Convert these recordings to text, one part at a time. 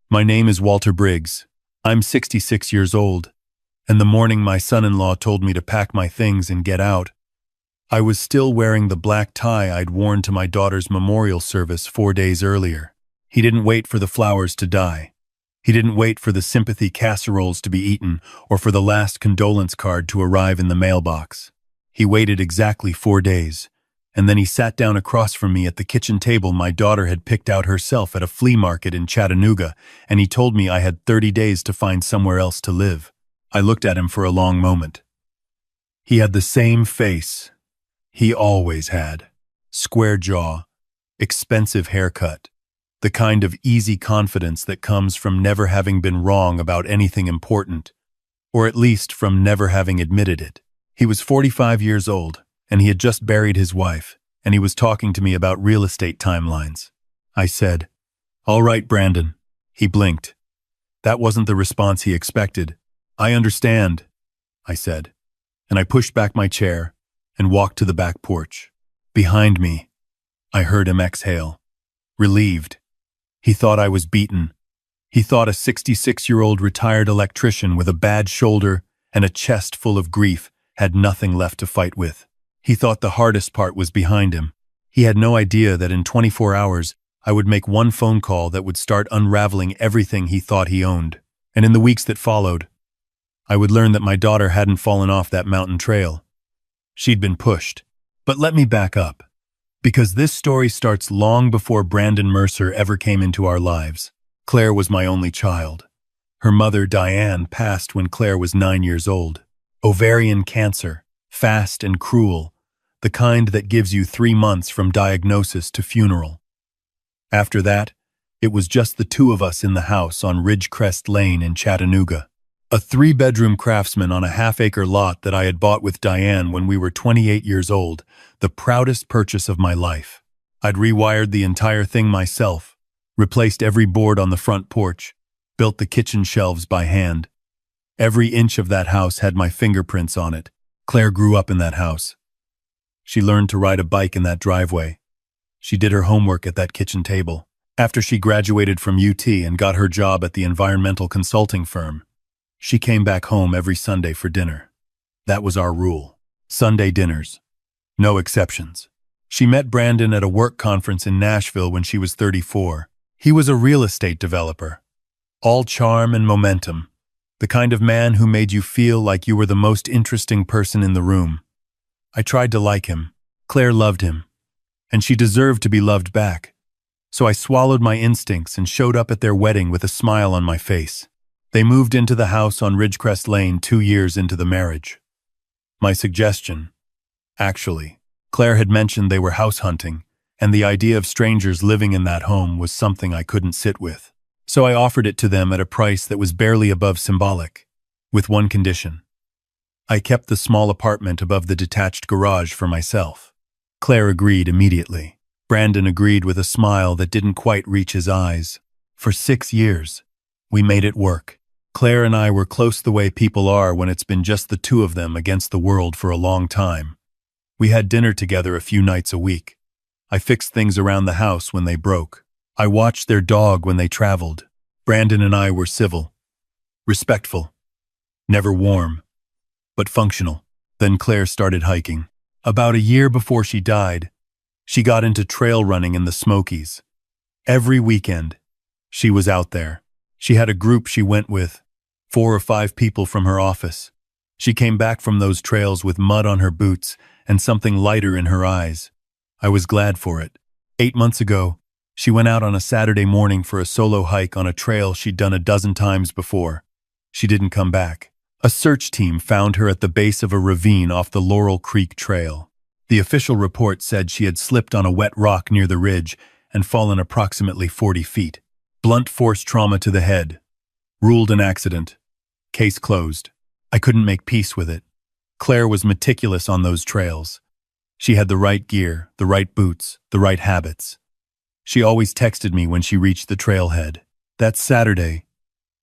My name is Walter Briggs. I'm 66 years old, and the morning my son-in-law told me to pack my things and get out, I was still wearing the black tie I'd worn to my daughter's memorial service 4 days earlier. He didn't wait for the flowers to die. He didn't wait for the sympathy casseroles to be eaten or for the last condolence card to arrive in the mailbox. He waited exactly 4 days, and then he sat down across from me at the kitchen table my daughter had picked out herself at a flea market in Chattanooga, and he told me I had 30 days to find somewhere else to live. I looked at him for a long moment. He had the same face he always had. Square jaw, expensive haircut, the kind of easy confidence that comes from never having been wrong about anything important, or at least from never having admitted it. He was 45 years old, and he had just buried his wife, and he was talking to me about real estate timelines. I said, "All right, Brandon." He blinked. That wasn't the response he expected. "I understand," I said, and I pushed back my chair and walked to the back porch. Behind me, I heard him exhale, relieved. He thought I was beaten. He thought a 66-year-old retired electrician with a bad shoulder and a chest full of grief had nothing left to fight with. He thought the hardest part was behind him. He had no idea that in 24 hours, I would make one phone call that would start unraveling everything he thought he owned. And in the weeks that followed, I would learn that my daughter hadn't fallen off that mountain trail. She'd been pushed. But let me back up, because this story starts long before Brandon Mercer ever came into our lives. Claire was my only child. Her mother, Diane, passed when Claire was 9 years old. Ovarian cancer, fast and cruel, the kind that gives you 3 months from diagnosis to funeral. After that, it was just the two of us in the house on Ridgecrest Lane in Chattanooga. A 3-bedroom craftsman on a half-acre lot that I had bought with Diane when we were 28 years old, the proudest purchase of my life. I'd rewired the entire thing myself, replaced every board on the front porch, built the kitchen shelves by hand. Every inch of that house had my fingerprints on it. Claire grew up in that house. She learned to ride a bike in that driveway. She did her homework at that kitchen table. After she graduated from UT and got her job at the environmental consulting firm, she came back home every Sunday for dinner. That was our rule. Sunday dinners. No exceptions. She met Brandon at a work conference in Nashville when she was 34. He was a real estate developer. All charm and momentum. The kind of man who made you feel like you were the most interesting person in the room. I tried to like him. Claire loved him. And she deserved to be loved back. So I swallowed my instincts and showed up at their wedding with a smile on my face. They moved into the house on Ridgecrest Lane 2 years into the marriage. My suggestion. Actually, Claire had mentioned they were house hunting, and the idea of strangers living in that home was something I couldn't sit with. So I offered it to them at a price that was barely above symbolic, with one condition. I kept the small apartment above the detached garage for myself. Claire agreed immediately. Brandon agreed with a smile that didn't quite reach his eyes. For 6 years, we made it work. Claire and I were close the way people are when it's been just the two of them against the world for a long time. We had dinner together a few nights a week. I fixed things around the house when they broke. I watched their dog when they traveled. Brandon and I were civil, respectful, never warm, but functional. Then Claire started hiking. About a year before she died, she got into trail running in the Smokies. Every weekend, she was out there. She had a group she went with, 4 or 5 people from her office. She came back from those trails with mud on her boots and something lighter in her eyes. I was glad for it. 8 months ago, she went out on a Saturday morning for a solo hike on a trail she'd done a dozen times before. She didn't come back. A search team found her at the base of a ravine off the Laurel Creek Trail. The official report said she had slipped on a wet rock near the ridge and fallen approximately 40 feet. Blunt force trauma to the head. Ruled an accident. Case closed. I couldn't make peace with it. Claire was meticulous on those trails. She had the right gear, the right boots, the right habits. She always texted me when she reached the trailhead. That Saturday,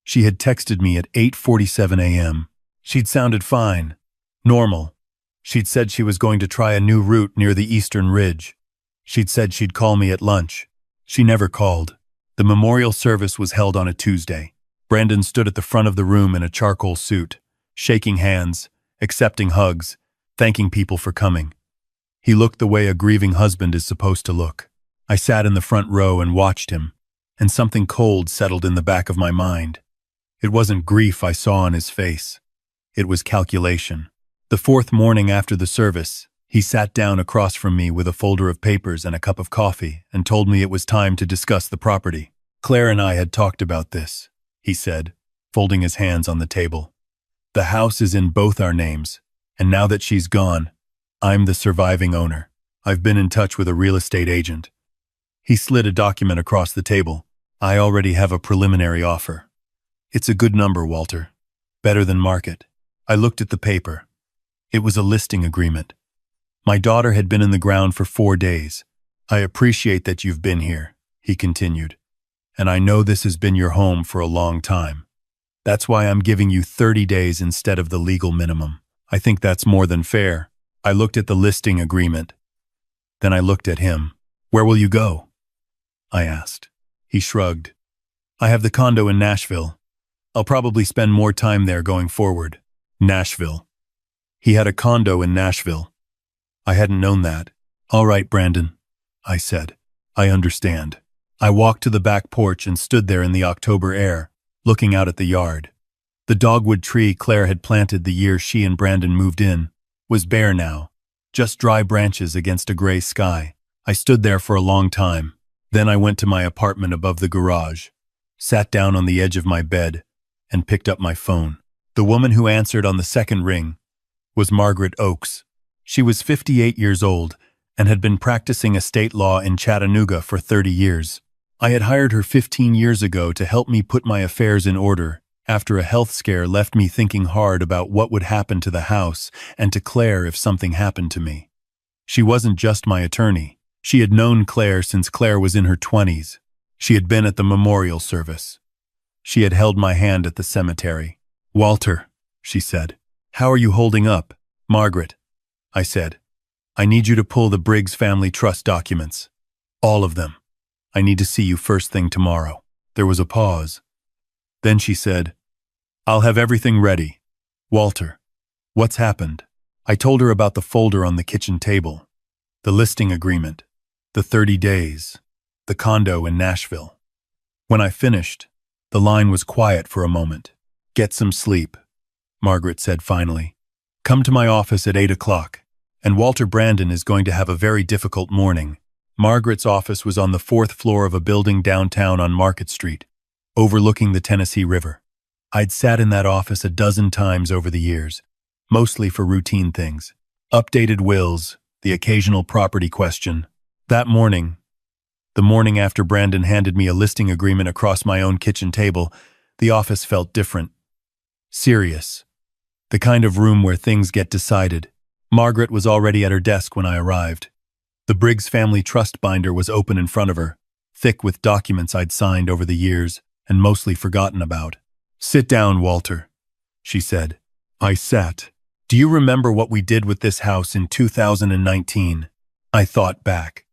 she had texted me at 8:47 a.m. She'd sounded fine, normal. She'd said she was going to try a new route near the eastern ridge. She'd said she'd call me at lunch. She never called. The memorial service was held on a Tuesday. Brandon stood at the front of the room in a charcoal suit, shaking hands, accepting hugs, thanking people for coming. He looked the way a grieving husband is supposed to look. I sat in the front row and watched him, and something cold settled in the back of my mind. It wasn't grief I saw on his face. It was calculation. The fourth morning after the service, he sat down across from me with a folder of papers and a cup of coffee and told me it was time to discuss the property. Claire and I had talked about this, he said, folding his hands on the table. The house is in both our names, and now that she's gone, I'm the surviving owner. I've been in touch with a real estate agent. He slid a document across the table. I already have a preliminary offer. It's a good number, Walter. Better than market. I looked at the paper. It was a listing agreement. My daughter had been in the ground for 4 days. I appreciate that you've been here, he continued. And I know this has been your home for a long time. That's why I'm giving you 30 days instead of the legal minimum. I think that's more than fair. I looked at the listing agreement. Then I looked at him. Where will you go? I asked. He shrugged. I have the condo in Nashville. I'll probably spend more time there going forward. Nashville. He had a condo in Nashville. I hadn't known that. All right, Brandon, I said. I understand. I walked to the back porch and stood there in the October air, looking out at the yard. The dogwood tree Claire had planted the year she and Brandon moved in was bare now, just dry branches against a gray sky. I stood there for a long time. Then I went to my apartment above the garage, sat down on the edge of my bed, and picked up my phone. The woman who answered on the second ring was Margaret Oakes. She was 58 years old and had been practicing estate law in Chattanooga for 30 years. I had hired her 15 years ago to help me put my affairs in order after a health scare left me thinking hard about what would happen to the house and to Claire if something happened to me. She wasn't just my attorney. She had known Claire since Claire was in her 20s. She had been at the memorial service. She had held my hand at the cemetery. Walter, she said, how are you holding up? Margaret, I said, I need you to pull the Briggs family trust documents. All of them. I need to see you first thing tomorrow. There was a pause. Then she said, I'll have everything ready. Walter, what's happened? I told her about the folder on the kitchen table, the listing agreement, the 30 days, the condo in Nashville. When I finished, the line was quiet for a moment. Get some sleep, Margaret said finally. Come to my office at 8 o'clock, and Walter Brandon is going to have a very difficult morning. Margaret's office was on the 4th floor of a building downtown on Market Street, overlooking the Tennessee River. I'd sat in that office a dozen times over the years, mostly for routine things. Updated wills, the occasional property question. That morning, the morning after Brandon handed me a listing agreement across my own kitchen table, the office felt different. Serious. The kind of room where things get decided. Margaret was already at her desk when I arrived. The Briggs family trust binder was open in front of her, thick with documents I'd signed over the years and mostly forgotten about. Sit down, Walter, she said. I sat. Do you remember what we did with this house in 2019? I thought back.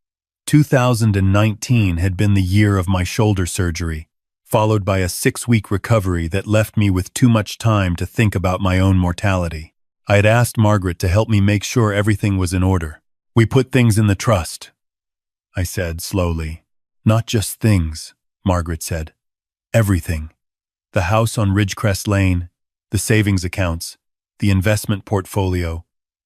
2019 had been the year of my shoulder surgery, followed by a 6-week recovery that left me with too much time to think about my own mortality. I had asked Margaret to help me make sure everything was in order. We put things in the trust, I said slowly. Not just things, Margaret said. Everything. The house on Ridgecrest Lane, the savings accounts, the investment portfolio,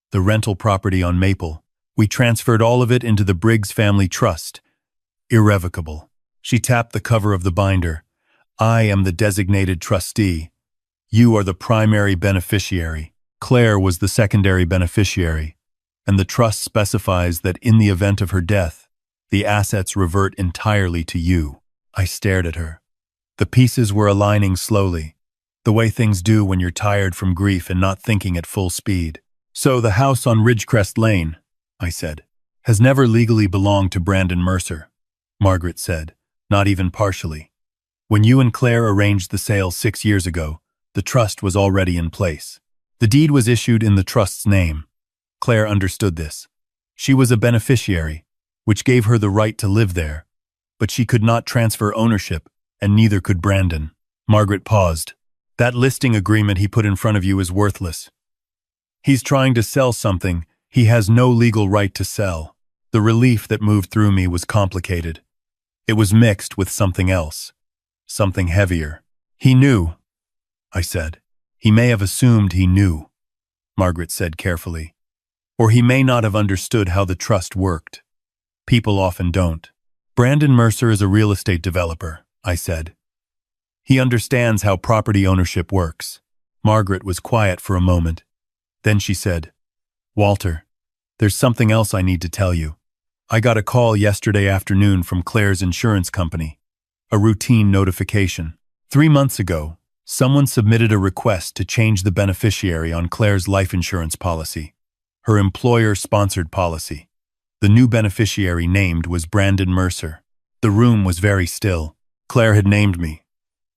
the rental property on Maple. We transferred all of it into the Briggs family trust. Irrevocable. She tapped the cover of the binder. I am the designated trustee. You are the primary beneficiary. Claire was the secondary beneficiary, and the trust specifies that in the event of her death, the assets revert entirely to you. I stared at her. The pieces were aligning slowly, the way things do when you're tired from grief and not thinking at full speed. So the house on Ridgecrest Lane, I said, has never legally belonged to Brandon Mercer, Margaret said, not even partially. When you and Claire arranged the sale 6 years ago, the trust was already in place. The deed was issued in the trust's name. Claire understood this. She was a beneficiary, which gave her the right to live there, but she could not transfer ownership, and neither could Brandon. Margaret paused. That listing agreement he put in front of you is worthless. He's trying to sell something he has no legal right to sell. The relief that moved through me was complicated. It was mixed with something else. Something heavier. He knew, I said. He may have assumed he knew, Margaret said carefully. Or he may not have understood how the trust worked. People often don't. Brandon Mercer is a real estate developer, I said. He understands how property ownership works. Margaret was quiet for a moment. Then she said, Walter, there's something else I need to tell you. I got a call yesterday afternoon from Claire's insurance company. A routine notification. 3 months ago, someone submitted a request to change the beneficiary on Claire's life insurance policy, her employer-sponsored policy. The new beneficiary named was Brandon Mercer. The room was very still. Claire had named me,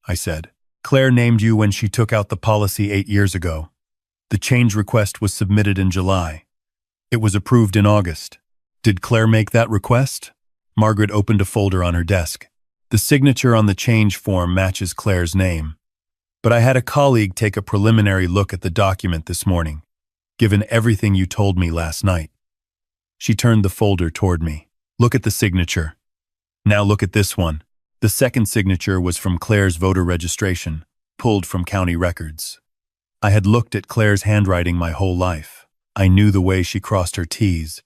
I said. Claire named you when she took out the policy 8 years ago. The change request was submitted in July. It was approved in August. Did Claire make that request? Margaret opened a folder on her desk. The signature on the change form matches Claire's name. But I had a colleague take a preliminary look at the document this morning, given everything you told me last night. She turned the folder toward me. Look at the signature. Now look at this one. The second signature was from Claire's voter registration, pulled from county records. I had looked at Claire's handwriting my whole life. I knew the way she crossed her T's,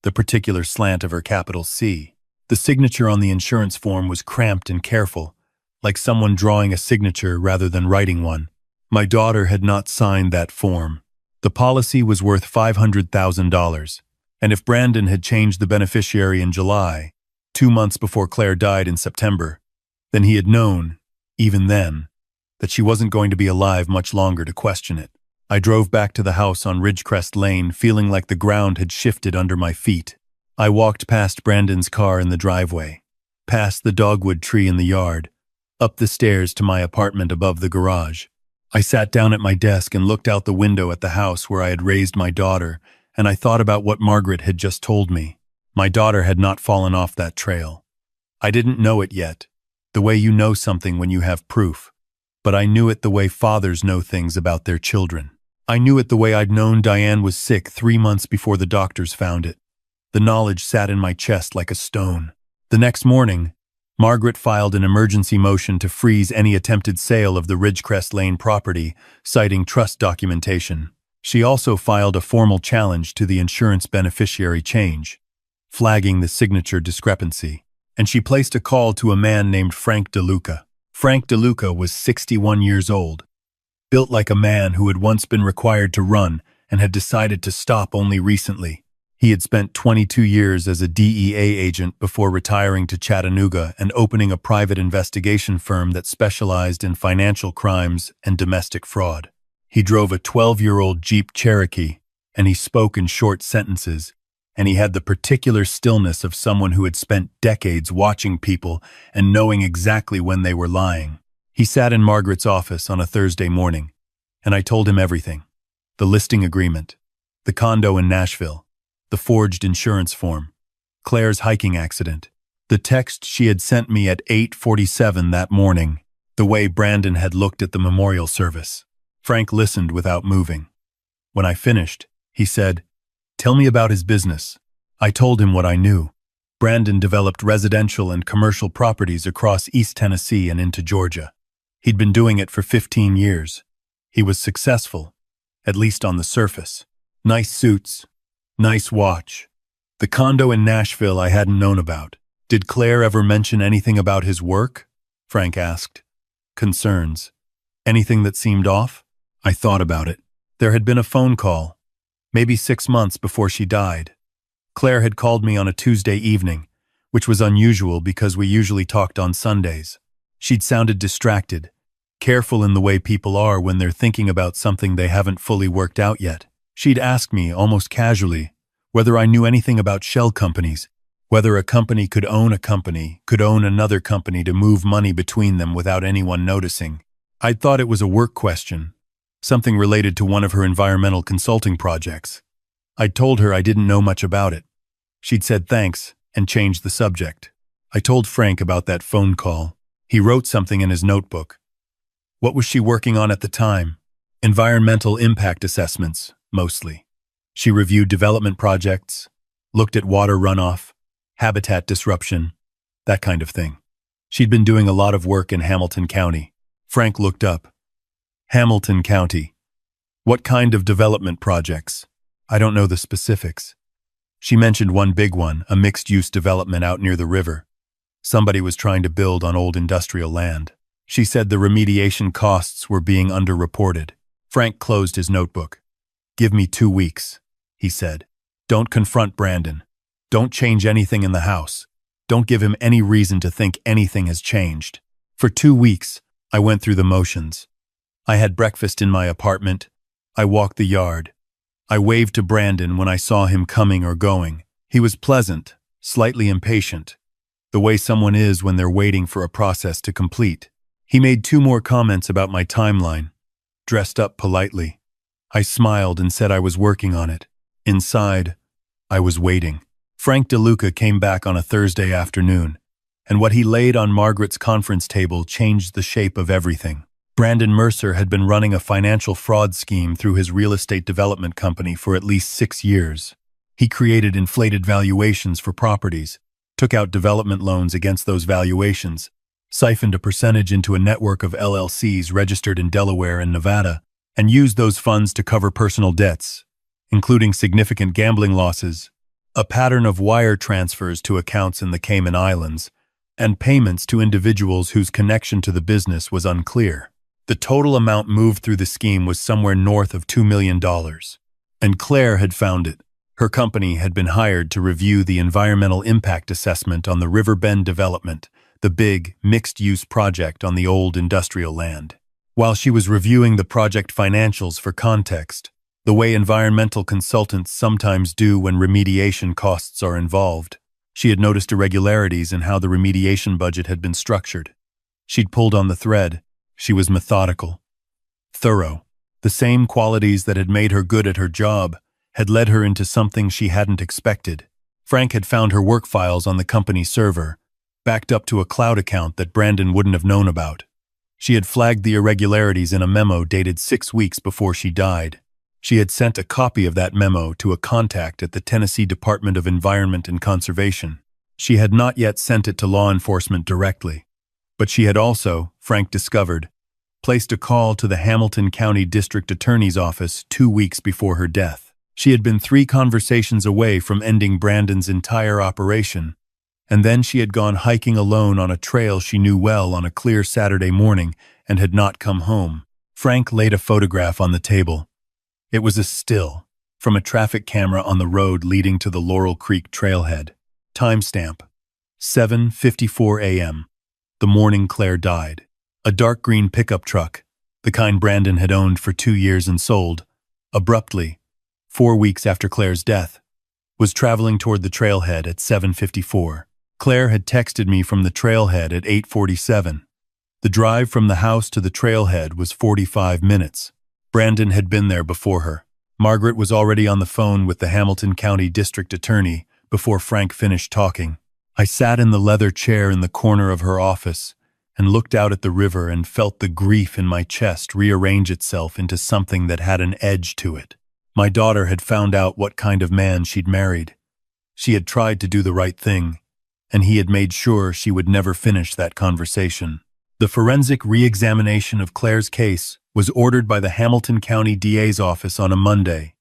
the particular slant of her capital C. The signature on the insurance form was cramped and careful, like someone drawing a signature rather than writing one. My daughter had not signed that form. The policy was worth $500,000, and if Brandon had changed the beneficiary in July, 2 months before Claire died in September, then he had known, even then, that she wasn't going to be alive much longer to question it. I drove back to the house on Ridgecrest Lane, feeling like the ground had shifted under my feet. I walked past Brandon's car in the driveway, past the dogwood tree in the yard, up the stairs to my apartment above the garage. I sat down at my desk and looked out the window at the house where I had raised my daughter, and I thought about what Margaret had just told me. My daughter had not fallen off that trail. I didn't know it yet, the way you know something when you have proof, but I knew it the way fathers know things about their children. I knew it the way I'd known Diane was sick 3 months before the doctors found it. The knowledge sat in my chest like a stone. The next morning, Margaret filed an emergency motion to freeze any attempted sale of the Ridgecrest Lane property, citing trust documentation. She also filed a formal challenge to the insurance beneficiary change, flagging the signature discrepancy. And she placed a call to a man named Frank DeLuca. Frank DeLuca was 61 years old, built like a man who had once been required to run and had decided to stop only recently. He had spent 22 years as a DEA agent before retiring to Chattanooga and opening a private investigation firm that specialized in financial crimes and domestic fraud. He drove a 12-year-old Jeep Cherokee, and he spoke in short sentences, and he had the particular stillness of someone who had spent decades watching people and knowing exactly when they were lying. He sat in Margaret's office on a Thursday morning, and I told him everything. The listing agreement, the condo in Nashville, the forged insurance form, Claire's hiking accident, the text she had sent me at 8:47 that morning, the way Brandon had looked at the memorial service. Frank listened without moving. When I finished, he said, "Tell me about his business." I told him what I knew. Brandon developed residential and commercial properties across East Tennessee and into Georgia. He'd been doing it for 15 years. He was successful, at least on the surface. Nice suits, nice watch. The condo in Nashville I hadn't known about. Did Claire ever mention anything about his work? Frank asked. Concerns. Anything that seemed off? I thought about it. There had been a phone call, maybe 6 months before she died. Claire had called me on a Tuesday evening, which was unusual because we usually talked on Sundays. She'd sounded distracted, careful in the way people are when they're thinking about something they haven't fully worked out yet. She'd asked me, almost casually, whether I knew anything about shell companies, whether a company could own another company to move money between them without anyone noticing. I'd thought it was a work question, something related to one of her environmental consulting projects. I'd told her I didn't know much about it. She'd said thanks and changed the subject. I told Frank about that phone call. He wrote something in his notebook. What was she working on at the time? Environmental impact assessments, mostly. She reviewed development projects, looked at water runoff, habitat disruption, that kind of thing. She'd been doing a lot of work in Hamilton County. Frank looked up. Hamilton County. What kind of development projects? I don't know the specifics. She mentioned one big one, a mixed-use development out near the river. Somebody was trying to build on old industrial land. She said the remediation costs were being underreported. Frank closed his notebook. Give me 2 weeks, he said. Don't confront Brandon. Don't change anything in the house. Don't give him any reason to think anything has changed. For 2 weeks, I went through the motions. I had breakfast in my apartment. I walked the yard. I waved to Brandon when I saw him coming or going. He was pleasant, slightly impatient, the way someone is when they're waiting for a process to complete. He made 2 more comments about my timeline, dressed up politely. I smiled and said I was working on it. Inside, I was waiting. Frank DeLuca came back on a Thursday afternoon, and what he laid on Margaret's conference table changed the shape of everything. Brandon Mercer had been running a financial fraud scheme through his real estate development company for at least 6 years. He created inflated valuations for properties, took out development loans against those valuations, siphoned a percentage into a network of LLCs registered in Delaware and Nevada, and used those funds to cover personal debts, including significant gambling losses, a pattern of wire transfers to accounts in the Cayman Islands, and payments to individuals whose connection to the business was unclear. The total amount moved through the scheme was somewhere north of $2 million. And Claire had found it. Her company had been hired to review the environmental impact assessment on the River Bend development, the big, mixed-use project on the old industrial land. While she was reviewing the project financials for context, the way environmental consultants sometimes do when remediation costs are involved, she had noticed irregularities in how the remediation budget had been structured. She'd pulled on the thread. She was methodical, thorough. The same qualities that had made her good at her job had led her into something she hadn't expected. Frank had found her work files on the company server, backed up to a cloud account that Brandon wouldn't have known about. She had flagged the irregularities in a memo dated 6 weeks before she died. She had sent a copy of that memo to a contact at the Tennessee Department of Environment and Conservation. She had not yet sent it to law enforcement directly. But she had also, Frank discovered, placed a call to the Hamilton County District Attorney's Office 2 weeks before her death. She had been 3 conversations away from ending Brandon's entire operation, and then she had gone hiking alone on a trail she knew well on a clear Saturday morning and had not come home. Frank laid a photograph on the table. It was a still from a traffic camera on the road leading to the Laurel Creek trailhead. Timestamp: 7:54 a.m. The morning Claire died. A dark green pickup truck, the kind Brandon had owned for 2 years and sold, abruptly, 4 weeks after Claire's death, was traveling toward the trailhead at 7:54. Claire had texted me from the trailhead at 8:47. The drive from the house to the trailhead was 45 minutes. Brandon had been there before her. Margaret was already on the phone with the Hamilton County District Attorney before Frank finished talking. I sat in the leather chair in the corner of her office and looked out at the river and felt the grief in my chest rearrange itself into something that had an edge to it. My daughter had found out what kind of man she'd married. She had tried to do the right thing, and he had made sure she would never finish that conversation. The forensic re-examination of Claire's case was ordered by the Hamilton County DA's office on a Monday.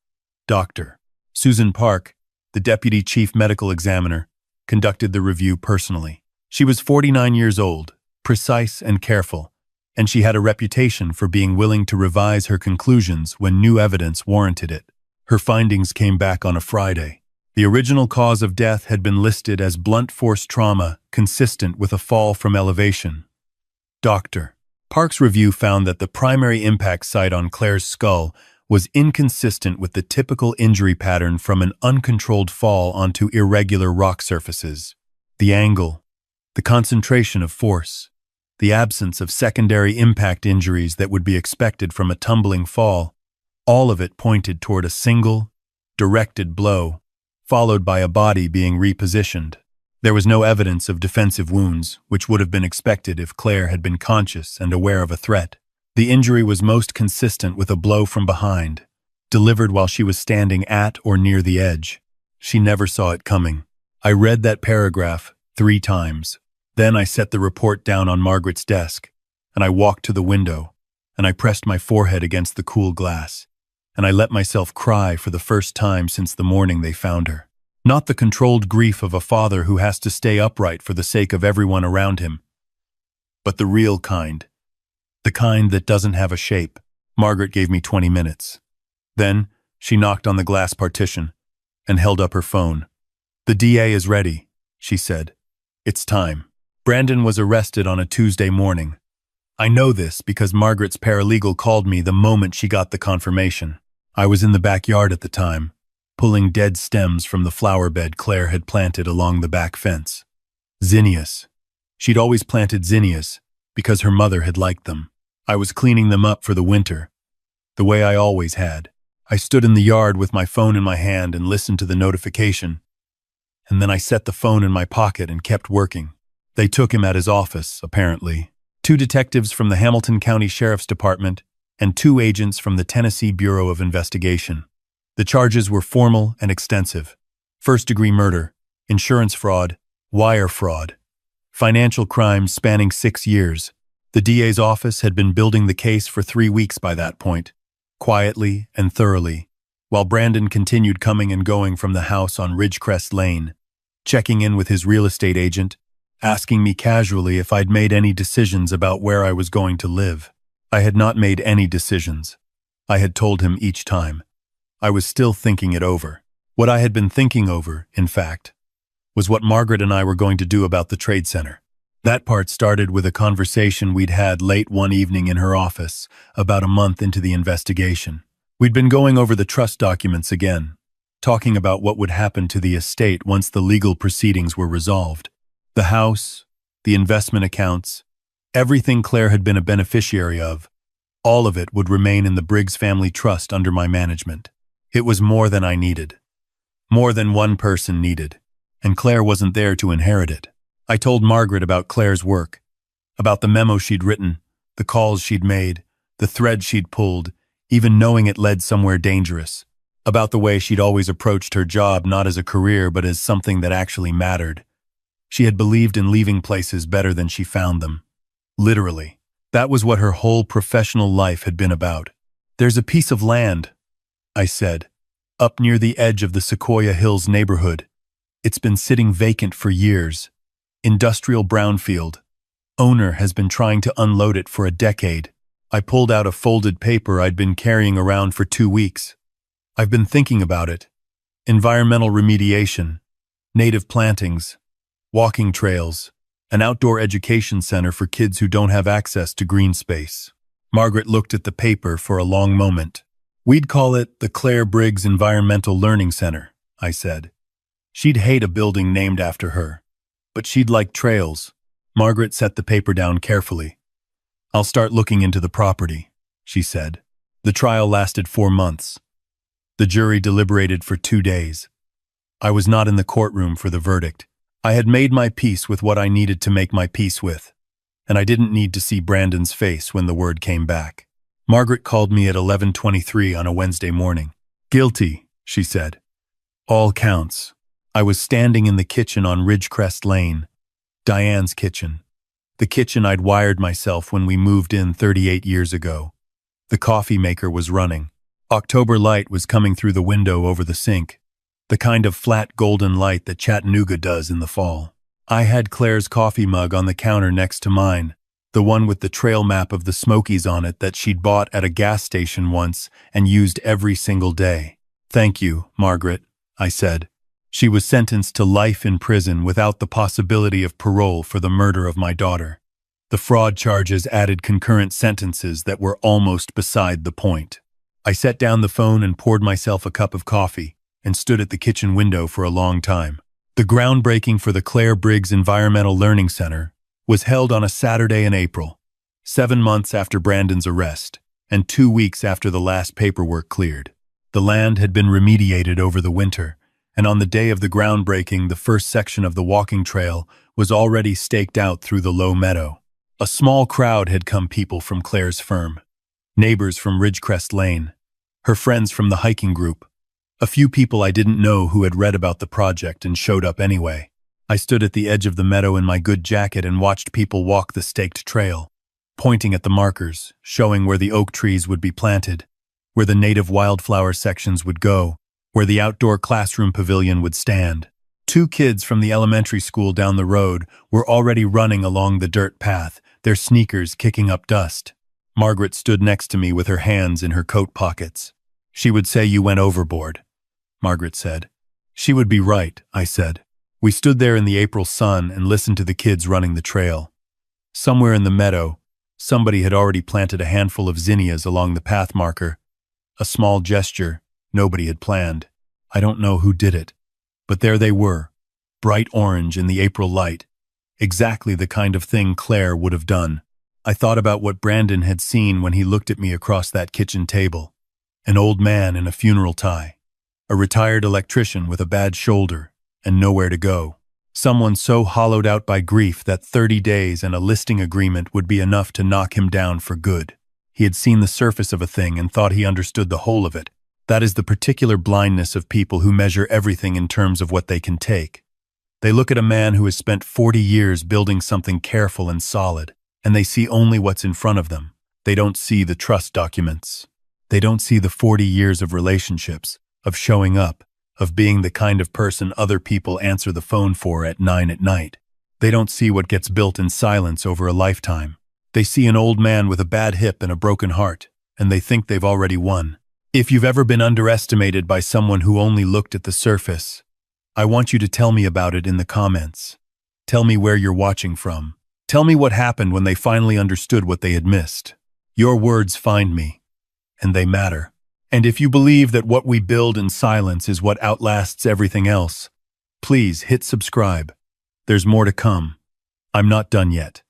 Dr. Susan Park, the Deputy Chief Medical Examiner, conducted the review personally. She was 49 years old, precise and careful, and she had a reputation for being willing to revise her conclusions when new evidence warranted it. Her findings came back on a Friday. The original cause of death had been listed as blunt force trauma consistent with a fall from elevation. Dr. Park's review found that the primary impact site on Claire's skull was inconsistent with the typical injury pattern from an uncontrolled fall onto irregular rock surfaces. The angle, the concentration of force, the absence of secondary impact injuries that would be expected from a tumbling fall, all of it pointed toward a single, directed blow, followed by a body being repositioned. There was no evidence of defensive wounds, which would have been expected if Claire had been conscious and aware of a threat. The injury was most consistent with a blow from behind, delivered while she was standing at or near the edge. She never saw it coming. I read that paragraph 3 times. Then I set the report down on Margaret's desk, and I walked to the window, and I pressed my forehead against the cool glass, and I let myself cry for the first time since the morning they found her. Not the controlled grief of a father who has to stay upright for the sake of everyone around him, but the real kind. The kind that doesn't have a shape. Margaret gave me 20 minutes. Then, she knocked on the glass partition and held up her phone. "The DA is ready," she said. "It's time." Brandon was arrested on a Tuesday morning. I know this because Margaret's paralegal called me the moment she got the confirmation. I was in the backyard at the time, pulling dead stems from the flower bed Claire had planted along the back fence. Zinnias. She'd always planted zinnias because her mother had liked them. I was cleaning them up for the winter, the way I always had. I stood in the yard with my phone in my hand and listened to the notification, and then I set the phone in my pocket and kept working. They took him at his office, apparently. 2 detectives from the Hamilton County Sheriff's Department and 2 agents from the Tennessee Bureau of Investigation. The charges were formal and extensive. First-degree murder, insurance fraud, wire fraud, financial crimes spanning 6 years. The DA's office had been building the case for 3 weeks by that point, quietly and thoroughly, while Brandon continued coming and going from the house on Ridgecrest Lane, checking in with his real estate agent, asking me casually if I'd made any decisions about where I was going to live. I had not made any decisions. I had told him each time. I was still thinking it over. What I had been thinking over, in fact, was what Margaret and I were going to do about the trade center. That part started with a conversation we'd had late one evening in her office, about a month into the investigation. We'd been going over the trust documents again, talking about what would happen to the estate once the legal proceedings were resolved. The house, the investment accounts, everything Claire had been a beneficiary of, all of it would remain in the Briggs family trust under my management. It was more than I needed. More than one person needed, and Claire wasn't there to inherit it. I told Margaret about Claire's work, about the memo she'd written, the calls she'd made, the thread she'd pulled, even knowing it led somewhere dangerous, about the way she'd always approached her job not as a career but as something that actually mattered. She had believed in leaving places better than she found them. Literally. That was what her whole professional life had been about. "There's a piece of land," I said, "up near the edge of the Sequoia Hills neighborhood. It's been sitting vacant for years. Industrial brownfield. Owner has been trying to unload it for a decade." I pulled out a folded paper I'd been carrying around for 2 weeks. "I've been thinking about it. Environmental remediation, native plantings, walking trails, an outdoor education center for kids who don't have access to green space." Margaret looked at the paper for a long moment. "We'd call it the Claire Briggs Environmental Learning Center," I said. "She'd hate a building named after her, but she'd like trails." Margaret set the paper down carefully. "I'll start looking into the property," she said. The trial lasted 4 months. The jury deliberated for 2 days. I was not in the courtroom for the verdict. I had made my peace with what I needed to make my peace with, and I didn't need to see Brandon's face when the word came back. Margaret called me at 11:23 on a Wednesday morning. "Guilty," she said. "All counts." I was standing in the kitchen on Ridgecrest Lane, Diane's kitchen, the kitchen I'd wired myself when we moved in 38 years ago. The coffee maker was running. October light was coming through the window over the sink, the kind of flat golden light that Chattanooga does in the fall. I had Claire's coffee mug on the counter next to mine, the one with the trail map of the Smokies on it that she'd bought at a gas station once and used every single day. "Thank you, Margaret," I said. She was sentenced to life in prison without the possibility of parole for the murder of my daughter. The fraud charges added concurrent sentences that were almost beside the point. I set down the phone and poured myself a cup of coffee and stood at the kitchen window for a long time. The groundbreaking for the Claire Briggs Environmental Learning Center was held on a Saturday in April, 7 months after Brandon's arrest, and 2 weeks after the last paperwork cleared. The land had been remediated over the winter, and on the day of the groundbreaking, the first section of the walking trail was already staked out through the low meadow. A small crowd had come, people from Claire's firm, neighbors from Ridgecrest Lane, her friends from the hiking group, a few people I didn't know who had read about the project and showed up anyway. I stood at the edge of the meadow in my good jacket and watched people walk the staked trail, pointing at the markers, showing where the oak trees would be planted, where the native wildflower sections would go, where the outdoor classroom pavilion would stand. 2 kids from the elementary school down the road were already running along the dirt path, their sneakers kicking up dust. Margaret stood next to me with her hands in her coat pockets. "She would say you went overboard," Margaret said. "She would be right," I said. We stood there in the April sun and listened to the kids running the trail. Somewhere in the meadow, somebody had already planted a handful of zinnias along the path marker. A small gesture nobody had planned. I don't know who did it, but there they were, bright orange in the April light, exactly the kind of thing Claire would have done. I thought about what Brandon had seen when he looked at me across that kitchen table. An old man in a funeral tie, a retired electrician with a bad shoulder and nowhere to go. Someone so hollowed out by grief that 30 days and a listing agreement would be enough to knock him down for good. He had seen the surface of a thing and thought he understood the whole of it. That is the particular blindness of people who measure everything in terms of what they can take. They look at a man who has spent 40 years building something careful and solid, and they see only what's in front of them. They don't see the trust documents. They don't see the 40 years of relationships, of showing up, of being the kind of person other people answer the phone for at 9 at night. They don't see what gets built in silence over a lifetime. They see an old man with a bad hip and a broken heart, and they think they've already won. If you've ever been underestimated by someone who only looked at the surface, I want you to tell me about it in the comments. Tell me where you're watching from. Tell me what happened when they finally understood what they had missed. Your words find me, and they matter. And if you believe that what we build in silence is what outlasts everything else, please hit subscribe. There's more to come. I'm not done yet.